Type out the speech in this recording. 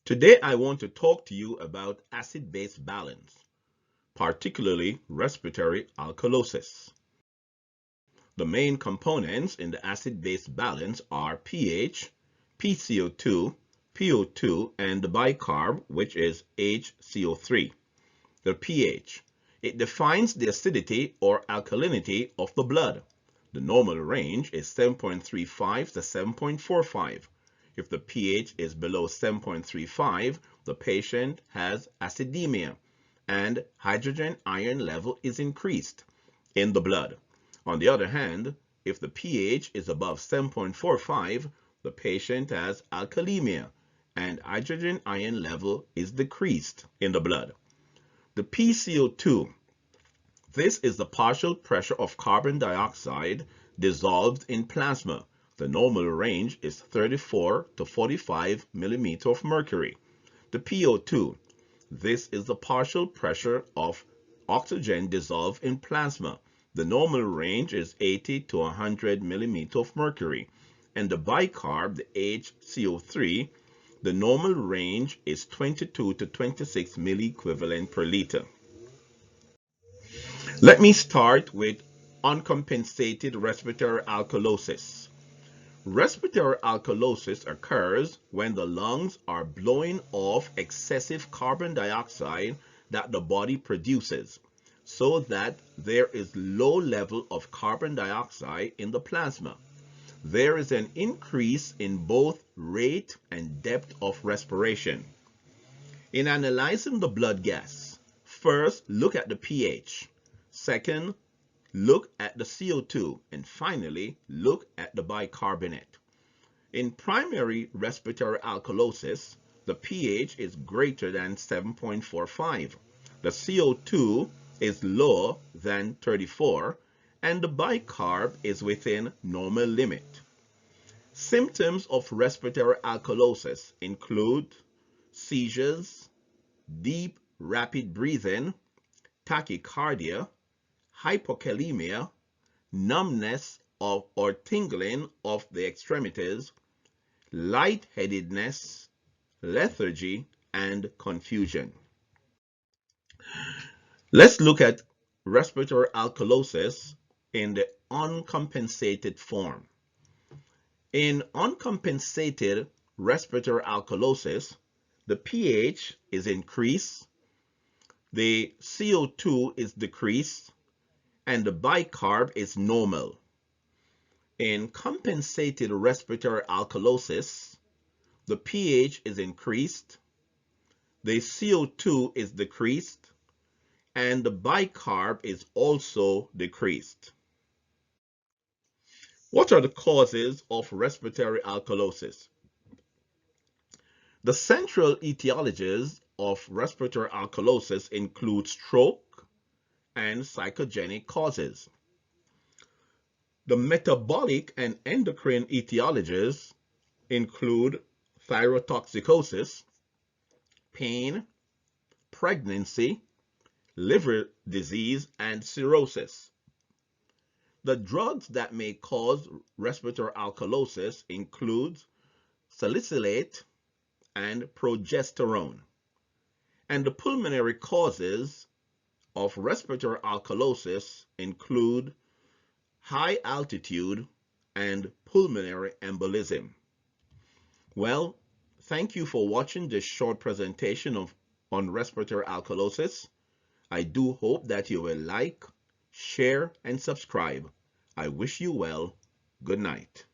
Today I want to talk to you about acid-base balance, particularly respiratory alkalosis. The main components in the acid-base balance are pH, PCO2, PO2, and the bicarb, which is HCO3. The pH. It defines the acidity or alkalinity of the blood. The normal range is 7.35 to 7.45. If the pH is below 7.35, the patient has acidemia and hydrogen ion level is increased in the blood. On the other hand, if the pH is above 7.45, the patient has alkalemia and hydrogen ion level is decreased in the blood. The PCO2. This is the partial pressure of carbon dioxide dissolved in plasma. The normal range is 34 to 45 millimeters of mercury. The PO2. This is the partial pressure of oxygen dissolved in plasma. The normal range is 80 to 100 millimeters of mercury. And the bicarb, the HCO3, the normal range is 22 to 26 milliequivalent per liter. Let me start with uncompensated respiratory alkalosis. Respiratory alkalosis occurs when the lungs are blowing off excessive carbon dioxide that the body produces, so that there is low level of carbon dioxide in the plasma. There is an increase in both rate and depth of respiration. In analyzing the blood gas, first look at the pH. Second, look at the CO2. And finally, look at the bicarbonate. In primary respiratory alkalosis, the pH is greater than 7.45. The CO2 is lower than 34, and the bicarb is within normal limit. Symptoms of respiratory alkalosis include seizures, deep rapid breathing, tachycardia, hypokalemia, numbness or tingling of the extremities, lightheadedness, lethargy, and confusion. Let's look at respiratory alkalosis in the uncompensated form. In uncompensated respiratory alkalosis, the pH is increased, the CO2 is decreased, and the bicarb is normal. In compensated respiratory alkalosis, the pH is increased, the CO2 is decreased, and the bicarb is also decreased. What are the causes of respiratory alkalosis? The central etiologies of respiratory alkalosis include stroke and psychogenic causes. The metabolic and endocrine etiologies include thyrotoxicosis, pain, pregnancy, liver disease, and cirrhosis. The drugs that may cause respiratory alkalosis include salicylate and progesterone. And the pulmonary causes of respiratory alkalosis include high altitude and pulmonary embolism. Well, thank you for watching this short presentation on respiratory alkalosis. I do hope that you will like, share, and subscribe. I wish you well. Good night.